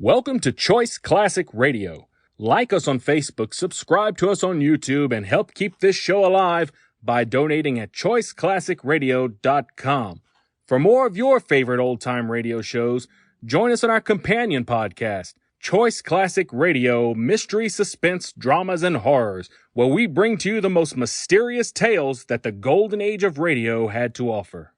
Welcome to Choice Classic Radio. Like us on Facebook, subscribe to us on YouTube, and help keep this show alive by donating at choiceclassicradio.com. For more of your favorite old-time radio shows, join us on our companion podcast, Choice Classic Radio, Mystery, Suspense, Dramas, and Horrors, where we bring to you the most mysterious tales that the golden age of radio had to offer.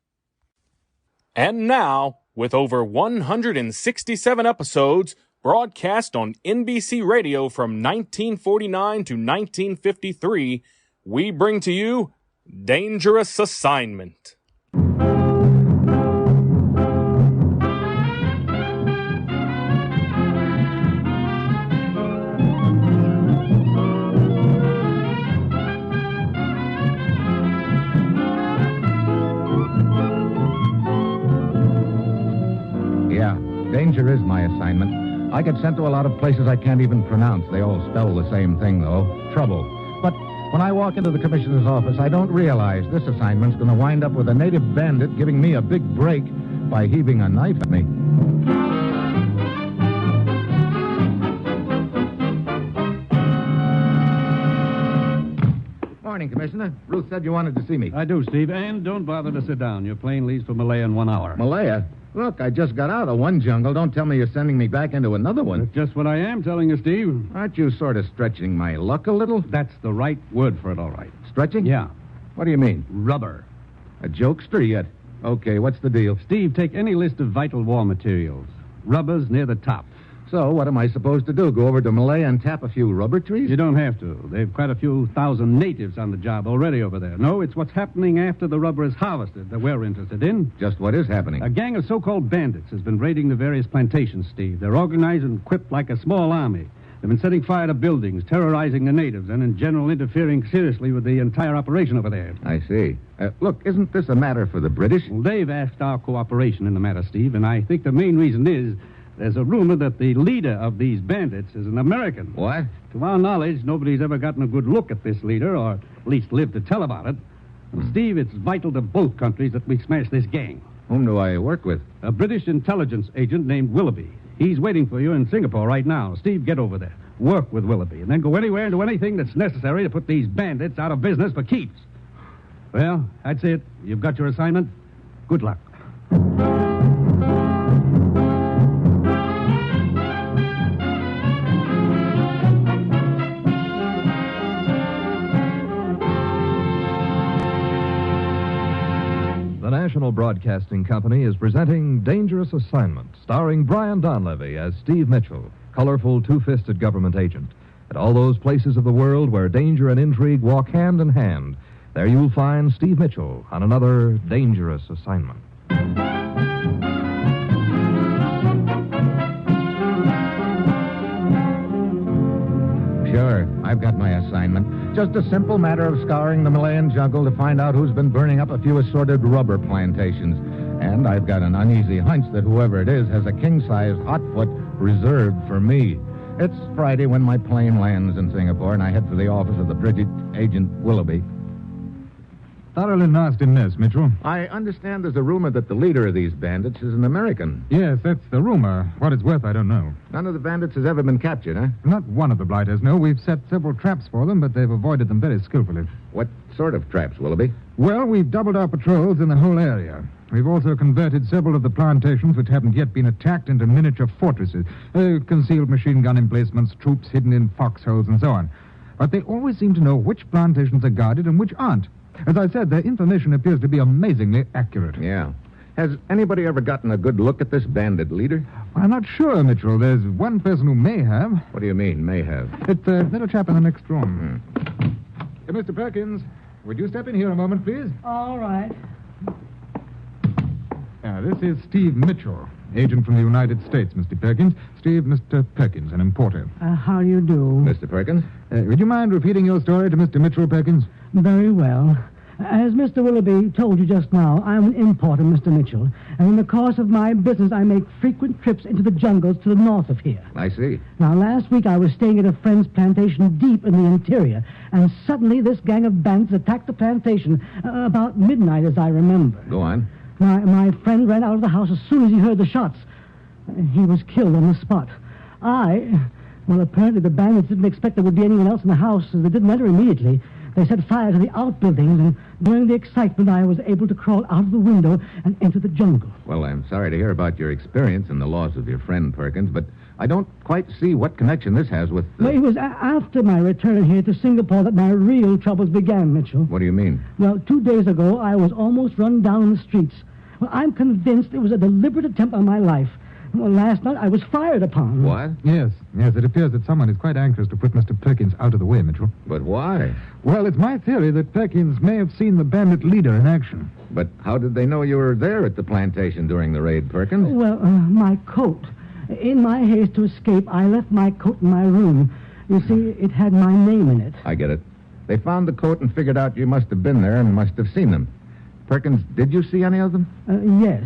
And now, with over 167 episodes broadcast on NBC Radio from 1949 to 1953, we bring to you Dangerous Assignment. Danger is my assignment. I get sent to a lot of places I can't even pronounce. They all spell the same thing, though. Trouble. But when I walk into the commissioner's office, I don't realize this assignment's going to wind up with a native bandit giving me a big break by heaving a knife at me. Morning, Commissioner. Ruth said you wanted to see me. I do, Steve, and don't bother to sit down. Your plane leaves for Malaya in 1 hour. Malaya? Look, I just got out of one jungle. Don't tell me you're sending me back into another one. That's just what I am telling you, Steve. Aren't you sort of stretching my luck a little? That's the right word for it, all right. Stretching? Yeah. What do you mean? Rubber. A jokester yet? Okay, what's the deal? Steve, take any list of vital war materials. Rubber's near the top. So, what am I supposed to do? Go over to Malaya and tap a few rubber trees? You don't have to. They've quite a few thousand natives on the job already over there. No, it's what's happening after the rubber is harvested that we're interested in. Just what is happening? A gang of so-called bandits has been raiding the various plantations, Steve. They're organized and equipped like a small army. They've been setting fire to buildings, terrorizing the natives, and in general interfering seriously with the entire operation over there. I see. Look, isn't this a matter for the British? Well, they've asked our cooperation in the matter, Steve, and I think the main reason is there's a rumor that the leader of these bandits is an American. What? To our knowledge, nobody's ever gotten a good look at this leader, or at least lived to tell about it. And Steve, it's vital to both countries that we smash this gang. Whom do I work with? A British intelligence agent named Willoughby. He's waiting for you in Singapore right now. Steve, get over there. Work with Willoughby, and then go anywhere and do anything that's necessary to put these bandits out of business for keeps. Well, that's it. You've got your assignment. Good luck. The National Broadcasting Company is presenting Dangerous Assignment, starring Brian Donlevy as Steve Mitchell, colorful two-fisted government agent. At all those places of the world where danger and intrigue walk hand in hand, there you'll find Steve Mitchell on another dangerous assignment. Sure, I've got my assignment. Just a simple matter of scouring the Malayan jungle to find out who's been burning up a few assorted rubber plantations. And I've got an uneasy hunch that whoever it is has a king-size hotfoot reserved for me. It's Friday when my plane lands in Singapore, and I head for the office of the British agent Willoughby. Thoroughly nasty mess, Mitchell. I understand there's a rumor that the leader of these bandits is an American. Yes, that's the rumor. What it's worth, I don't know. None of the bandits has ever been captured, huh? Not one of the blighters, no. We've set several traps for them, but they've avoided them very skillfully. What sort of traps, Willoughby? Well, we've doubled our patrols in the whole area. We've also converted several of the plantations which haven't yet been attacked into miniature fortresses. Concealed machine gun emplacements, troops hidden in foxholes, and so on. But they always seem to know which plantations are guarded and which aren't. As I said, their information appears to be amazingly accurate. Yeah. Has anybody ever gotten a good look at this bandit leader? I'm not sure, Mitchell. There's one person who may have. What do you mean, may have? It's the little chap in the next room. Mr. Perkins, would you step in here a moment, please? All right. This is Steve Mitchell, agent from the United States, Mr. Perkins. Steve, Mr. Perkins, an importer. How do you do? Mr. Perkins? Would you mind repeating your story to Mr. Mitchell, Perkins? Very well. As Mr. Willoughby told you just now, I'm an importer, Mr. Mitchell. And in the course of my business, I make frequent trips into the jungles to the north of here. I see. Now, last week I was staying at a friend's plantation deep in the interior, and suddenly this gang of bandits attacked the plantation about midnight, as I remember. Go on. My friend ran out of the house as soon as he heard the shots. He was killed on the spot. Well, apparently the bandits didn't expect there would be anyone else in the house, so they didn't enter immediately. They set fire to the outbuildings, and during the excitement, I was able to crawl out of the window and enter the jungle. Well, I'm sorry to hear about your experience and the loss of your friend, Perkins, but I don't quite see what connection this has with... Well, it was after my return here to Singapore that my real troubles began, Mitchell. What do you mean? Well, 2 days ago, I was almost run down in the streets. Well, I'm convinced it was a deliberate attempt on my life. Well, last night I was fired upon. What? Yes, it appears that someone is quite anxious to put Mr. Perkins out of the way, Mitchell. But why? Well, it's my theory that Perkins may have seen the bandit leader in action. But how did they know you were there at the plantation during the raid, Perkins? Well, my coat. In my haste to escape, I left my coat in my room. You see, it had my name in it. I get it. They found the coat and figured out you must have been there and must have seen them. Perkins, did you see any of them? Yes.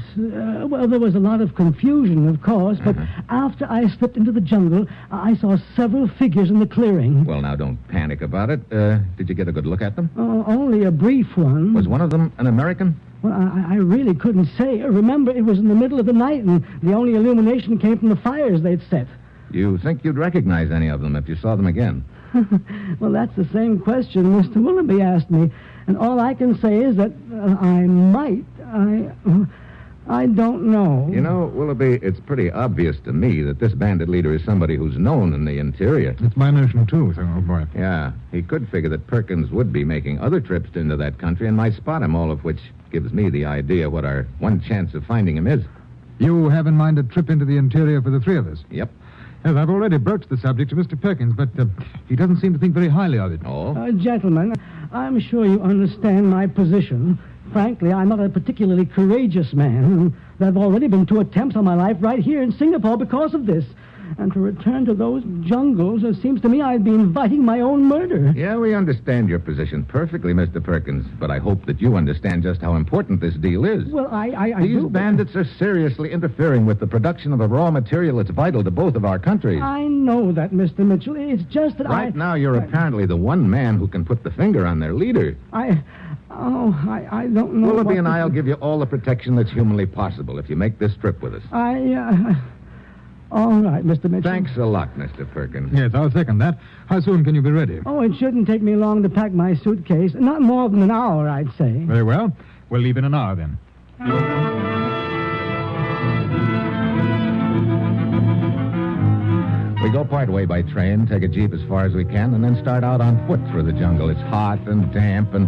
Well, there was a lot of confusion, of course, but after I slipped into the jungle, I saw several figures in the clearing. Well, now, don't panic about it. Did you get a good look at them? Only a brief one. Was one of them an American? Well, I really couldn't say. Remember, it was in the middle of the night, and the only illumination came from the fires they'd set. You think you'd recognize any of them if you saw them again? Well, that's the same question Mr. Willoughby asked me. And all I can say is that I might. I don't know. You know, Willoughby, it's pretty obvious to me that this bandit leader is somebody who's known in the interior. It's my notion, too, so, oh, boy. Yeah, he could figure that Perkins would be making other trips into that country and might spot him, all of which gives me the idea what our one chance of finding him is. You have in mind a trip into the interior for the three of us? Yep. Yes, I've already broached the subject to Mr. Perkins, but he doesn't seem to think very highly of it. Oh? Gentlemen, I'm sure you understand my position. Frankly, I'm not a particularly courageous man. There have already been 2 attempts on my life right here in Singapore because of this. And to return to those jungles, it seems to me I'd be inviting my own murder. Yeah, we understand your position perfectly, Mr. Perkins, but I hope that you understand just how important this deal is. Well, I These do. bandits are seriously interfering with the production of a raw material that's vital to both of our countries. I know that, Mr. Mitchell. It's just that Right now, you're apparently the one man who can put the finger on their leader. I don't know. Willoughby what and to I'll do. give you all the protection that's humanly possible if you make this trip with us. All right, Mr. Mitchell. Thanks a lot, Mr. Perkins. Yes, I'll second that. How soon can you be ready? Oh, it shouldn't take me long to pack my suitcase. Not more than an hour, I'd say. Very well. We'll leave in an hour, then. We go part way by train, take a jeep as far as we can, and then start out on foot through the jungle. It's hot and damp, and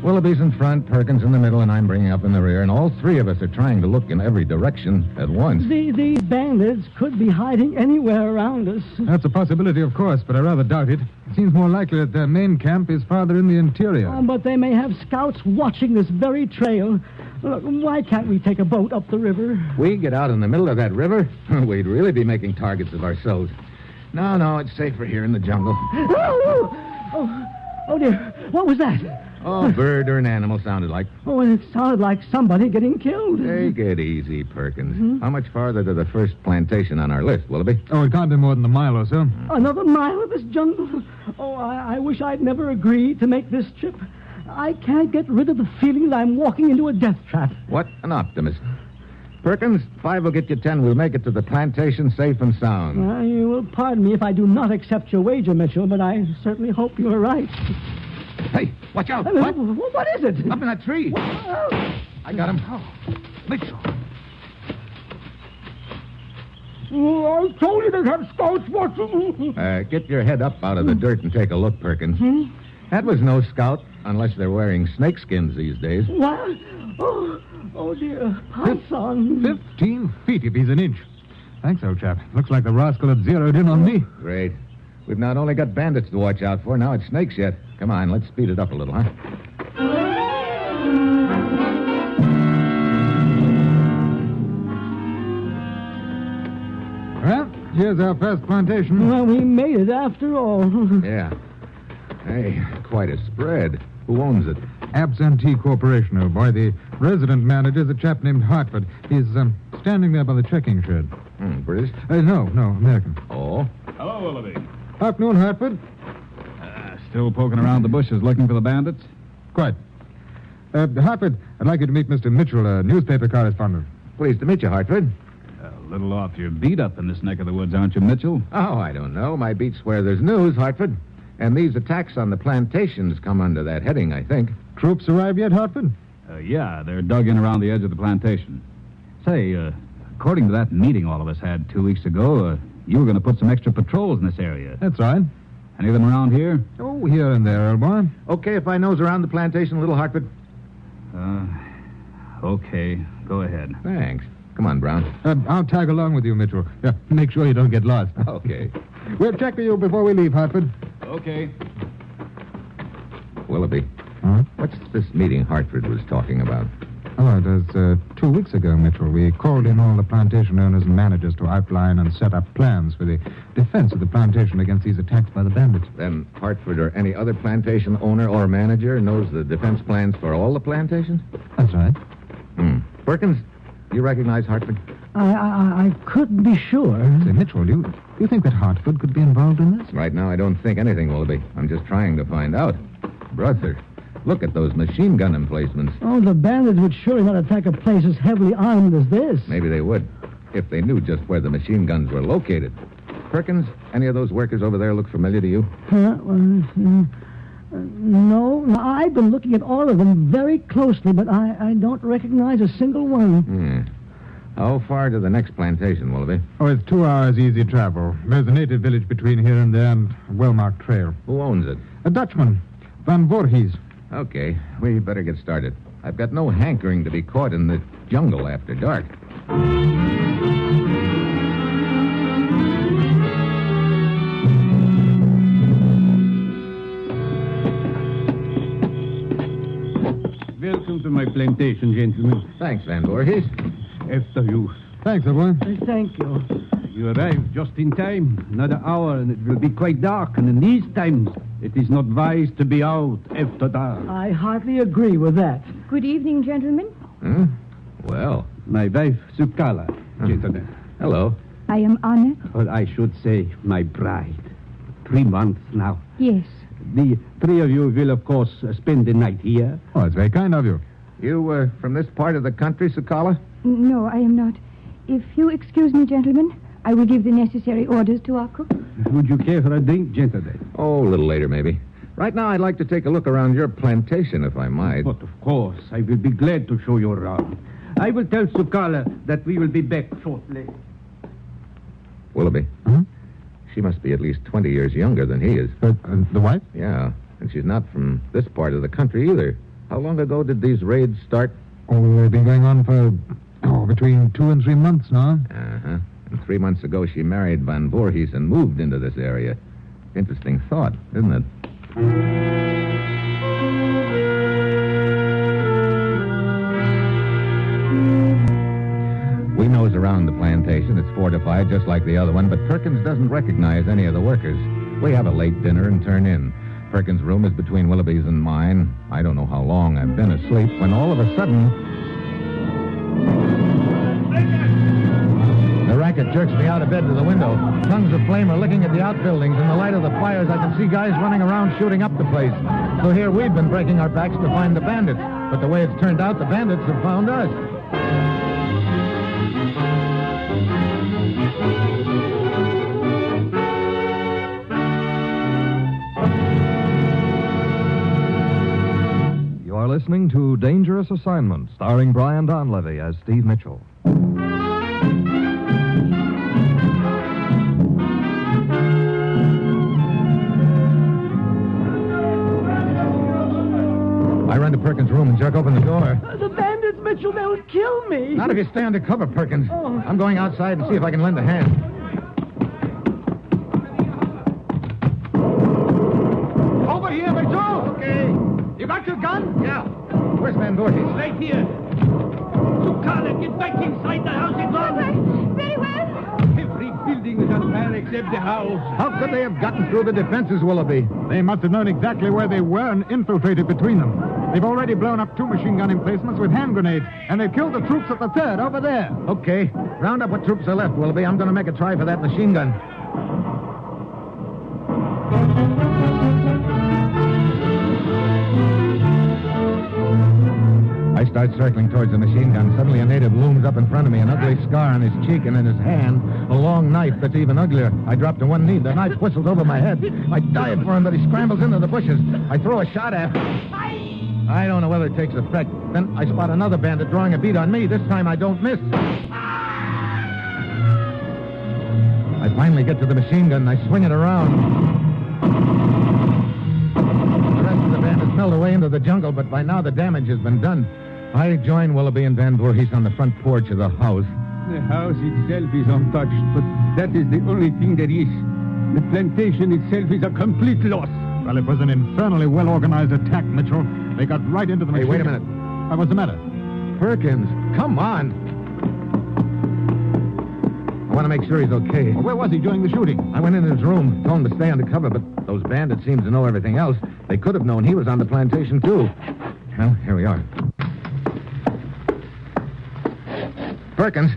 Willoughby's in front, Perkins in the middle, and I'm bringing up in the rear, and all 3 of us are trying to look in every direction at once. These bandits could be hiding anywhere around us. That's a possibility, of course, but I rather doubt it. It seems more likely that their main camp is farther in the interior. But they may have scouts watching this very trail. Look, why can't we take a boat up the river? We get out in the middle of that river, we'd really be making targets of ourselves. No, it's safer here in the jungle. Oh, dear. What was that? Oh, bird or an animal sounded like. Oh, and it sounded like somebody getting killed. Take it easy, Perkins. How much farther to the first plantation on our list, Willoughby? Oh, it can't be more than a mile or so. Another mile of this jungle? Oh, I wish I'd never agreed to make this trip. I can't get rid of the feeling that I'm walking into a death trap. What an optimist. Perkins, 5 will get you 10. We'll make it to the plantation safe and sound. You will pardon me if I do not accept your wager, Mitchell, but I certainly hope you are right. Hey, watch out. What is it? Up in that tree. I got him. Mitchell. I told you to have scouts watching. Get your head up out of the dirt and take a look, Perkins. That was no scout, unless they're wearing snakeskins these days. What? Oh, dear. Python. 15 feet if he's an inch. Thanks, old chap. Looks like the rascal had zeroed in on me. Great. We've not only got bandits to watch out for, now it's snakes yet. Come on, let's speed it up a little, huh? Well, here's our first plantation. Well, we made it after all. Yeah. Hey, quite a spread. Who owns it? Absentee Corporation, old boy. The resident manager's a chap named Hartford. He's standing there by the checking shed. British? No, American. Oh? Hello, Willoughby. Afternoon, Hartford. Still poking around the bushes looking for the bandits? Quite. Hartford, I'd like you to meet Mr. Mitchell, a newspaper correspondent. Pleased to meet you, Hartford. A little off your beat up in this neck of the woods, aren't you, Mitchell? Oh, I don't know. My beat's where there's news, Hartford. And these attacks on the plantations come under that heading, I think. Troops arrived yet, Hartford? Yeah, they're dug in around the edge of the plantation. Say, according to that meeting all of us had 2 weeks ago, you were going to put some extra patrols in this area. That's right. Any of them around here? Oh, here and there, old boy. Okay if I nose around the plantation a little, Hartford? Okay. Go ahead. Thanks. Come on, Brown. I'll tag along with you, Mitchell. Yeah, make sure you don't get lost. Okay. We'll check with you before we leave, Hartford. Okay. Willoughby, what's this meeting Hartford was talking about? Oh, it was 2 weeks ago, Mitchell. We called in all the plantation owners and managers to outline and set up plans for the defense of the plantation against these attacks by the bandits. Then Hartford or any other plantation owner or manager knows the defense plans for all the plantations? That's right. Perkins, do you recognize Hartford? I couldn't be sure. Say, Mitchell, do you think that Hartford could be involved in this? Right now, I don't think anything, Willoughby. I'm just trying to find out. Brother, look at those machine gun emplacements. Oh, the bandits would surely not attack a place as heavily armed as this. Maybe they would, if they knew just where the machine guns were located. Perkins, any of those workers over there look familiar to you? No, I've been looking at all of them very closely, but I don't recognize a single one. How far to the next plantation, Willoughby? Oh, it's 2 hours easy travel. There's a native village between here and there and a well-marked trail. Who owns it? A Dutchman, Van Voorhees. Okay, we better get started. I've got no hankering to be caught in the jungle after dark. Welcome to my plantation, gentlemen. Thanks, Van Voorhees. After you. Thanks, old boy. Thank you. You arrived just in time. Another hour, and it will be quite dark. And in these times, it is not wise to be out after dark. I hardly agree with that. Good evening, gentlemen. Well, My wife, Sukala, gentlemen. hello. I am honored. Or I should say, my bride. 3 months now. Yes. The 3 of you will, of course, spend the night here. Oh, it's very kind of you. You, from this part of the country, Sukala? No, I am not. If you excuse me, gentlemen, I will give the necessary orders to our cook. Would you care for a drink, gentlemen? Oh, a little later, maybe. Right now, I'd like to take a look around your plantation, if I might. But of course, I will be glad to show you around. I will tell Sukala that we will be back shortly. Willoughby. She must be at least 20 years younger than he is. The wife? Yeah, and she's not from this part of the country either. How long ago did these raids start? Oh, they've been going on for, between 2 and 3 months now. Uh-huh. And 3 months ago, she married Van Voorhees and moved into this area. Interesting thought, isn't it? We nose around the plantation. It's fortified just like the other one, but Perkins doesn't recognize any of the workers. We have a late dinner and turn in. Perkins' room is between Willoughby's and mine. I don't know how long I've been asleep when all of a sudden... The racket jerks me out of bed to the window. Tongues of flame are licking at the outbuildings. In the light of the fires, I can see guys running around shooting up the place. So here we've been breaking our backs to find the bandits. But the way it's turned out, the bandits have found us. You are listening to Dangerous Assignment, starring Brian Donlevy as Steve Mitchell. I run to Perkins' room and jerk open the door. The bandits, Mitchell, they'll kill me. Not if you stay under cover, Perkins. Oh. I'm going outside and see if I can lend a hand. Over here, Mitchell! Okay. You got your gun? Yeah. Where's Van Voorhees? Right here. Sukala, get back inside the house at once. Very well. Every building is on fire except the house. How could they have gotten through the defenses, Willoughby? They must have known exactly where they were and infiltrated between them. They've already blown up 2 machine gun emplacements with hand grenades, and they've killed the troops at the 3rd over there. Okay. Round up what troops are left, Willoughby. I'm going to make a try for that machine gun. I start circling towards the machine gun. Suddenly, a native looms up in front of me, an ugly scar on his cheek, and in his hand, a long knife that's even uglier. I drop to one knee. The knife whistles over my head. I dive for him, but he scrambles into the bushes. I throw a shot at him. I don't know whether it takes effect. Then I spot another bandit drawing a bead on me. This time I don't miss. I finally get to the machine gun, and I swing it around. The rest of the bandits melt away into the jungle, but by now the damage has been done. I join Willoughby and Van Voorhees on the front porch of the house. The house itself is untouched, but that is the only thing there is. The plantation itself is a complete loss. Well, it was an infernally well-organized attack, Mitchell. They got right into the machine. Hey, wait a minute. What's the matter? Perkins, come on. I want to make sure he's okay. Well, where was he during the shooting? I went into his room, told him to stay undercover, but those bandits seem to know everything else. They could have known he was on the plantation, too. Well, here we are. Perkins,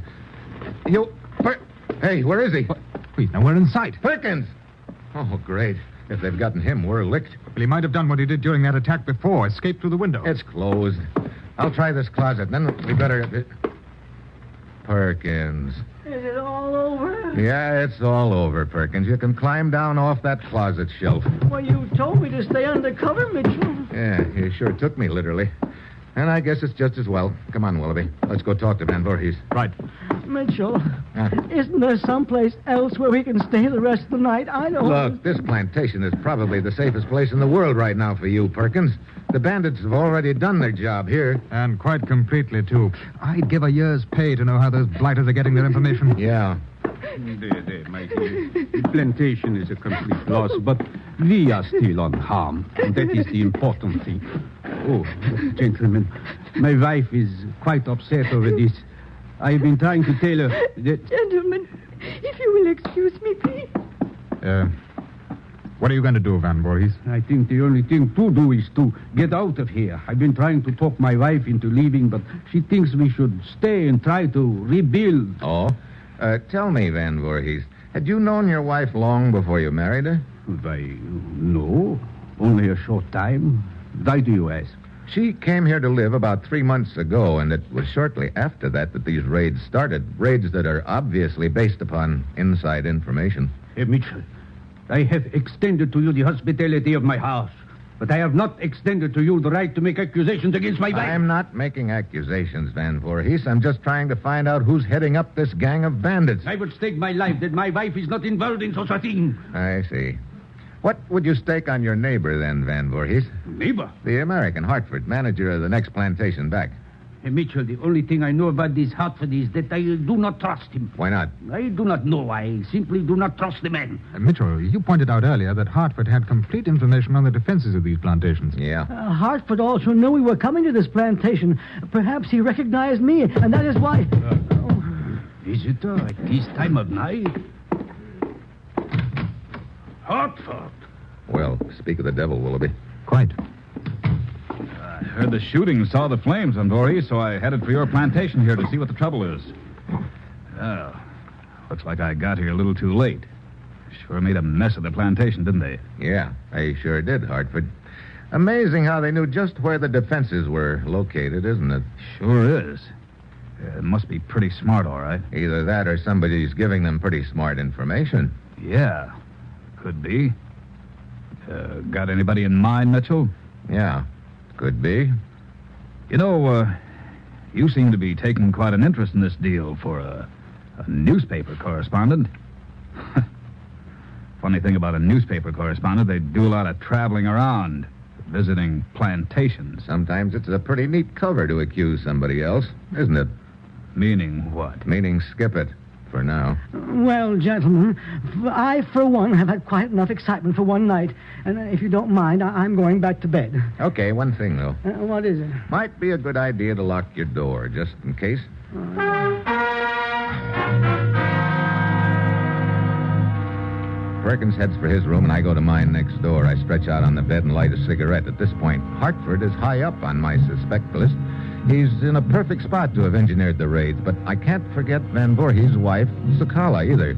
Hey, where is he? He's nowhere in sight. Perkins! Oh, great. If they've gotten him, we're licked. Well, he might have done what he did during that attack before, escaped through the window. It's closed. I'll try this closet, then we better... Perkins. Is it all over? Yeah, it's all over, Perkins. You can climb down off that closet shelf. Well, you told me to stay undercover, Mitchell. Yeah, you sure took me literally. And I guess it's just as well. Come on, Willoughby. Let's go talk to Van Voorhees. Right. Mitchell, isn't there someplace else where we can stay the rest of the night? I don't... Look, this plantation is probably the safest place in the world right now for you, Perkins. The bandits have already done their job here. And quite completely, too. I'd give a year's pay to know how those blighters are getting their information. Yeah. There, my dear. The plantation is a complete loss, but we are still unharmed. And that is the important thing. Oh, gentlemen, my wife is quite upset over this. I've been trying to tell her that... Gentlemen, if you will excuse me, please. What are you going to do, Van Voorhees? I think the only thing to do is to get out of here. I've been trying to talk my wife into leaving, but she thinks we should stay and try to rebuild. Oh? Tell me, Van Voorhees, had you known your wife long before you married her? Why, no. Only a short time. Why do you ask? She came here to live about 3 months ago, and it was shortly after that these raids started. Raids that are obviously based upon inside information. Hey, Mitchell, I have extended to you the hospitality of my house, but I have not extended to you the right to make accusations against my wife. I'm not making accusations, Van Voorhees. I'm just trying to find out who's heading up this gang of bandits. I would stake my life that my wife is not involved in such a thing. I see. What would you stake on your neighbor, then, Van Voorhees? Neighbor? The American, Hartford, manager of the next plantation back. Hey, Mitchell, the only thing I know about this Hartford is that I do not trust him. Why not? I do not know. I simply do not trust the man. Mitchell, you pointed out earlier that Hartford had complete information on the defenses of these plantations. Yeah. Hartford also knew we were coming to this plantation. Perhaps he recognized me, and that is why... Visitor at this time of night? Hartford. Well, speak of the devil, Willoughby. Quite. I heard the shooting and saw the flames on Voorhees, so I headed for your plantation here to see what the trouble is. Well, looks like I got here a little too late. Sure made a mess of the plantation, didn't they? Yeah, they sure did, Hartford. Amazing how they knew just where the defenses were located, isn't it? Sure is. It must be pretty smart, all right. Either that or somebody's giving them pretty smart information. Yeah, could be. Got anybody in mind, Mitchell? Yeah, could be. You know, you seem to be taking quite an interest in this deal for a newspaper correspondent. Funny thing about a newspaper correspondent, they do a lot of traveling around, visiting plantations. Sometimes it's a pretty neat cover to accuse somebody else, isn't it? Meaning what? Meaning skip it, for now. Well, gentlemen, I, for one, have had quite enough excitement for one night. And if you don't mind, I'm going back to bed. Okay, one thing, though. What is it? Might be a good idea to lock your door, just in case. Perkins heads for his room, and I go to mine next door. I stretch out on the bed and light a cigarette. At this point, Hartford is high up on my suspect list. He's in a perfect spot to have engineered the raids, but I can't forget Van Voorhees' wife, Sakala, either.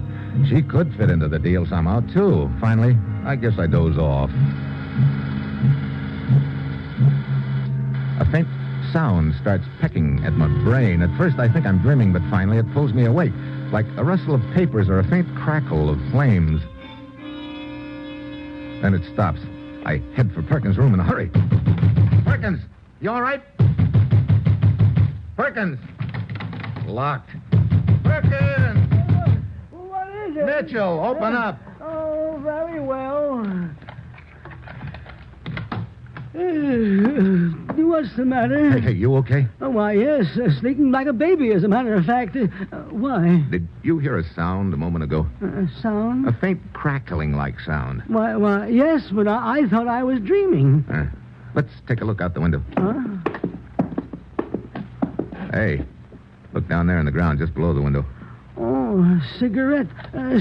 She could fit into the deal somehow, too. Finally, I guess I doze off. A faint sound starts pecking at my brain. At first, I think I'm dreaming, but finally it pulls me awake, like a rustle of papers or a faint crackle of flames. Then it stops. I head for Perkins' room in a hurry. Perkins, you all right? Perkins! Locked. Perkins! What is it? Mitchell, open up. Oh, very well. What's the matter? Hey, you okay? Oh, why, yes. Sleeping like a baby, as a matter of fact. Why? Did you hear a sound a moment ago? Sound? A faint crackling-like sound. Why, yes, but I thought I was dreaming. Let's take a look out the window. Huh? Hey, look down there in the ground just below the window. Oh, a cigarette.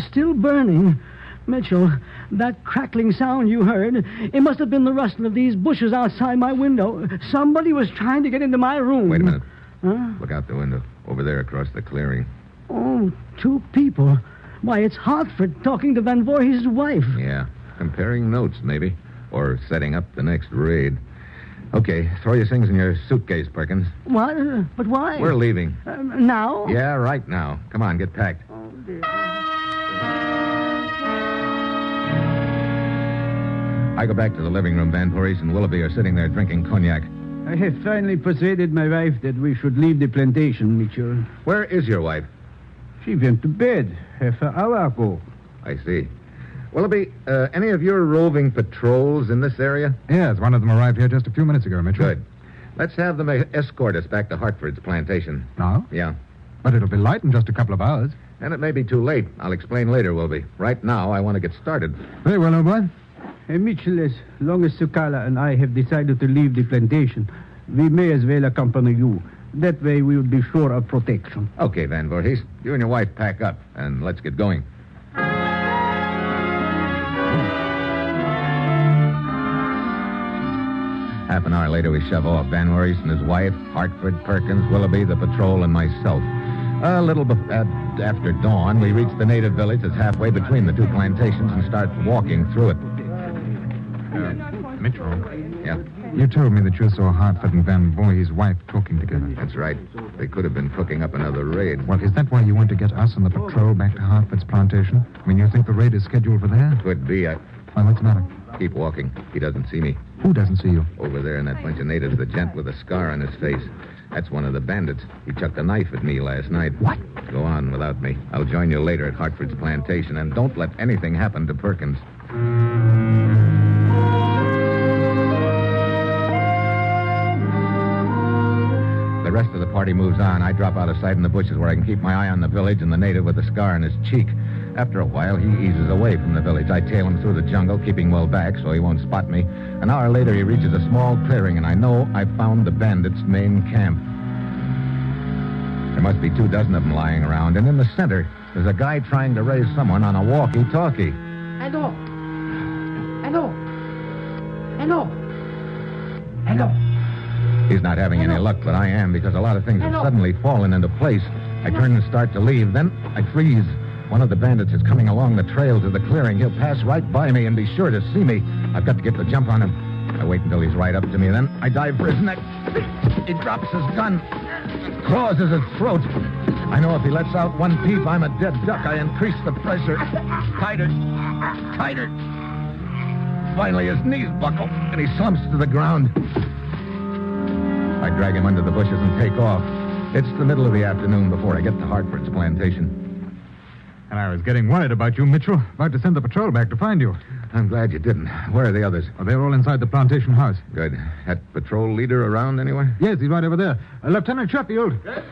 Still burning. Mitchell, that crackling sound you heard, it must have been the rustle of these bushes outside my window. Somebody was trying to get into my room. Wait a minute. Huh? Look out the window. Over there across the clearing. Oh, 2 people. Why, it's Hartford talking to Van Voorhees' wife. Yeah. Comparing notes, maybe. Or setting up the next raid. Okay, throw your things in your suitcase, Perkins. What? But why? We're leaving. Now? Yeah, right now. Come on, get packed. Oh, dear. I go back to the living room. Van Voorhees and Willoughby are sitting there drinking cognac. I have finally persuaded my wife that we should leave the plantation, Mitchell. Where is your wife? She went to bed half an hour ago. I see. Willoughby, any of your roving patrols in this area? Yes, one of them arrived here just a few minutes ago, Mitchell. Good. Let's have them escort us back to Hartford's plantation. Now? Yeah. But it'll be light in just a couple of hours. And it may be too late. I'll explain later, Willoughby. Right now, I want to get started. Very well, old boy. Mitchell, as long as Sukala and I have decided to leave the plantation, we may as well accompany you. That way we will be sure of protection. Okay, Van Voorhees. You and your wife pack up, and let's get going. Half an hour later, we shove off. Van Voorhees and his wife, Hartford, Perkins, Willoughby, the patrol, and myself. A little after dawn, we reach the native village that's halfway between the 2 plantations and start walking through it. Mitchell. Yeah, You told me that you saw Hartford and Van Voorhees' wife talking together. that's right. They could have been cooking up another raid. Well, is that why you want to get us and the patrol back to Hartford's plantation? I mean, you think the raid is scheduled for there? Could be. Well, what's the matter? Keep walking. He doesn't see me. Who doesn't see you? Over there in that bunch of natives, the gent with a scar on his face. That's one of the bandits. He chucked a knife at me last night. What? Go on without me. I'll join you later at Hartford's plantation, and don't let anything happen to Perkins. The rest of the party moves on. I drop out of sight in the bushes where I can keep my eye on the village and the native with the scar on his cheek. After a while, he eases away from the village. I tail him through the jungle, keeping well back so he won't spot me. An hour later, he reaches a small clearing, and I know I've found the bandits' main camp. There must be 24 of them lying around, and in the center, there's a guy trying to raise someone on a walkie-talkie. Hello. Hello. Hello. Hello. He's not having any luck, but I am, because a lot of things have suddenly fallen into place. I turn and start to leave. Then I freeze. One of the bandits is coming along the trail to the clearing. He'll pass right by me and be sure to see me. I've got to get the jump on him. I wait until he's right up to me. Then I dive for his neck. He drops his gun, claws at his throat. I know if he lets out one peep, I'm a dead duck. I increase the pressure. Tighter. Tighter. Finally, his knees buckle, and he slumps to the ground. I drag him under the bushes and take off. It's the middle of the afternoon before I get to Hartford's plantation. And I was getting worried about you, Mitchell. About to send the patrol back to find you. I'm glad you didn't. Where are the others? Oh, they're all inside the plantation house. Good. That patrol leader around anywhere? Yes, he's right over there. Lieutenant Sheffield. Yes?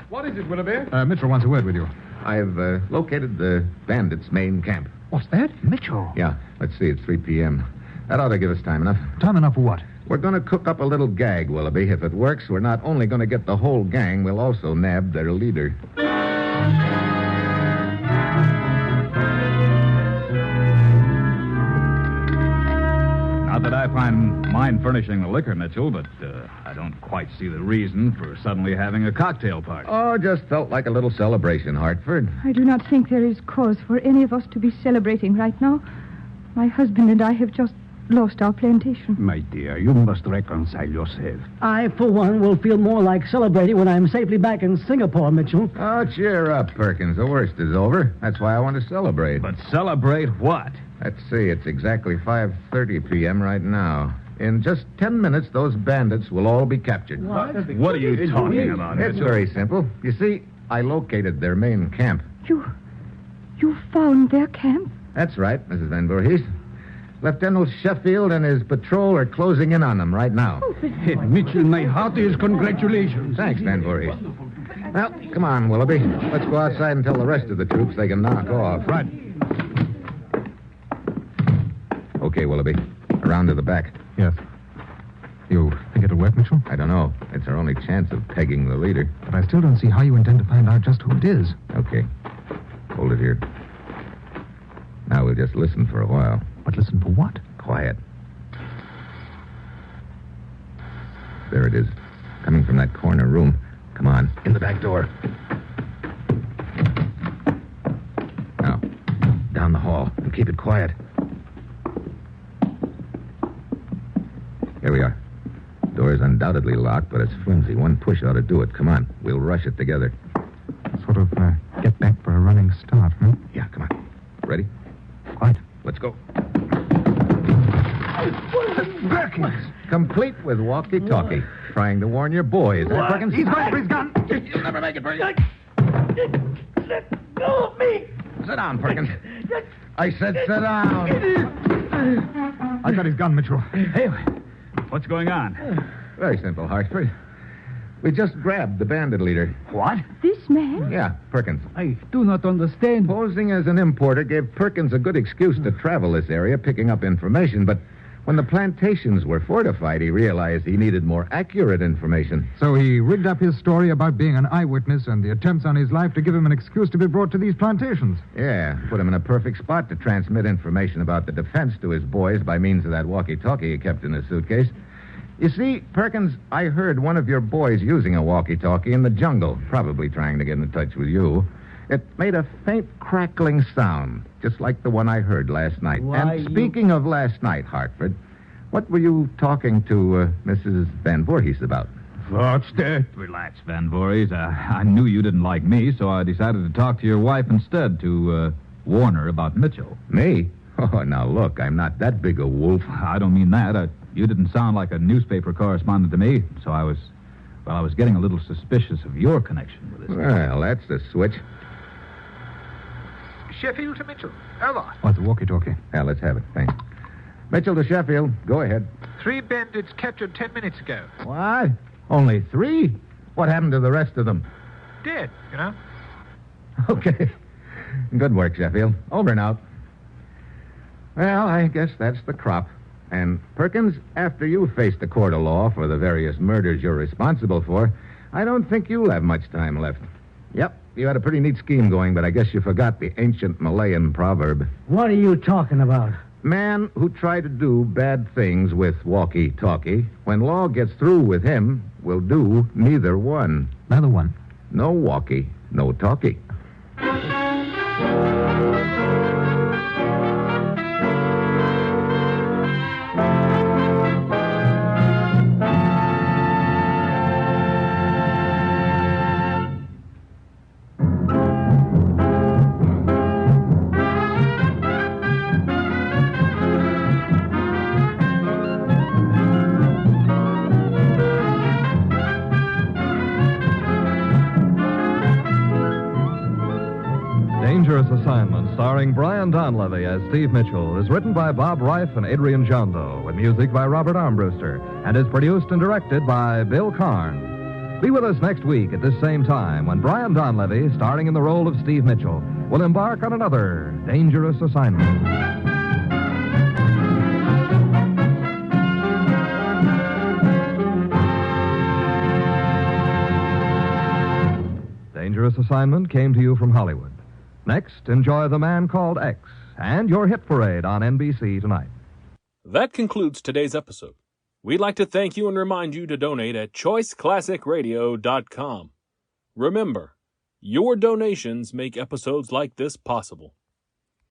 What is it, Willoughby? Mitchell wants a word with you. I've located the bandits' main camp. What's that? Mitchell. Yeah, let's see. It's 3 p.m. That ought to give us time enough. Time enough for what? We're going to cook up a little gag, Willoughby. If it works, we're not only going to get the whole gang, we'll also nab their leader. Not that I mind furnishing the liquor, Mitchell, but I don't quite see the reason for suddenly having a cocktail party. Oh, just felt like a little celebration, Hartford. I do not think there is cause for any of us to be celebrating right now. My husband and I have just lost our plantation. My dear, you must reconcile yourself. I, for one, will feel more like celebrating when I'm safely back in Singapore, Mitchell. Oh, cheer up, Perkins. The worst is over. That's why I want to celebrate. But celebrate what? Let's see, it's exactly 5:30 p.m. right now. In just 10 minutes, those bandits will all be captured. What are you talking about? It's very simple. You see, I located their main camp. You found their camp? That's right, Mrs. Van Voorhees. Lieutenant Sheffield and his patrol are closing in on them right now. Mitchell, my heartiest congratulations. Thanks, Van Voorhees. Well, come on, Willoughby. Let's go outside and tell the rest of the troops they can knock off. Right. Okay, Willoughby. Around to the back. Yes. You think it'll work, Mitchell? I don't know. It's our only chance of pegging the leader. But I still don't see how you intend to find out just who it is. Okay. Hold it here. Now we'll just listen for a while. But listen for what? Quiet. There it is. Coming from that corner room. Come on. In the back door. Now, down the hall. And keep it quiet. Here we are. Door is undoubtedly locked, but it's flimsy. One push ought to do it. Come on. We'll rush it together. Sort of get back for a running start, huh? Yeah, come on. Ready? Right. Let's go. Complete with walkie-talkie. Trying to warn your boys. Perkins? He's going for his gun. You'll never make it, Perkins. Let go of me! Sit down, Perkins. I said sit down. I got his gun, Mitchell. Hey, what's going on? Very simple, Hartford. We just grabbed the bandit leader. What? This man? Yeah, Perkins. I do not understand. Posing as an importer gave Perkins a good excuse to travel this area, picking up information, but when the plantations were fortified, he realized he needed more accurate information. So he rigged up his story about being an eyewitness and the attempts on his life to give him an excuse to be brought to these plantations. Yeah, put him in a perfect spot to transmit information about the defense to his boys by means of that walkie-talkie he kept in his suitcase. You see, Perkins, I heard one of your boys using a walkie-talkie in the jungle, probably trying to get in touch with you. It made a faint crackling sound, just like the one I heard last night. And speaking of last night, Hartford, what were you talking to Mrs. Van Voorhees about? What's that? Relax, Van Voorhees. I knew you didn't like me, so I decided to talk to your wife instead to warn her about Mitchell. Me? Oh, now look, I'm not that big a wolf. I don't mean that. You didn't sound like a newspaper correspondent to me, so I was getting a little suspicious of your connection with this. Well, that's the switch. Sheffield to Mitchell. Over. Oh, the walkie-talkie. Yeah, let's have it. Thanks. Mitchell to Sheffield. Go ahead. 3 bandits captured 10 minutes ago. What? Only 3? What happened to the rest of them? Dead, you know. Okay. Good work, Sheffield. Over and out. Well, I guess that's the crop. And, Perkins, after you face the court of law for the various murders you're responsible for, I don't think you'll have much time left. Yep, you had a pretty neat scheme going, but I guess you forgot the ancient Malayan proverb. What are you talking about? Man who tried to do bad things with walkie-talkie, when law gets through with him, will do neither one. Neither one. No walkie, no talkie. Dangerous Assignment, starring Brian Donlevy as Steve Mitchell, is written by Bob Reif and Adrian Jondo, with music by Robert Armbruster, and is produced and directed by Bill Karn. Be with us next week at this same time when Brian Donlevy, starring in the role of Steve Mitchell, will embark on another dangerous assignment. Dangerous Assignment came to you from Hollywood. Next, enjoy The Man Called X and your hit parade on NBC tonight. That concludes today's episode. We'd like to thank you and remind you to donate at choiceclassicradio.com. Remember, your donations make episodes like this possible.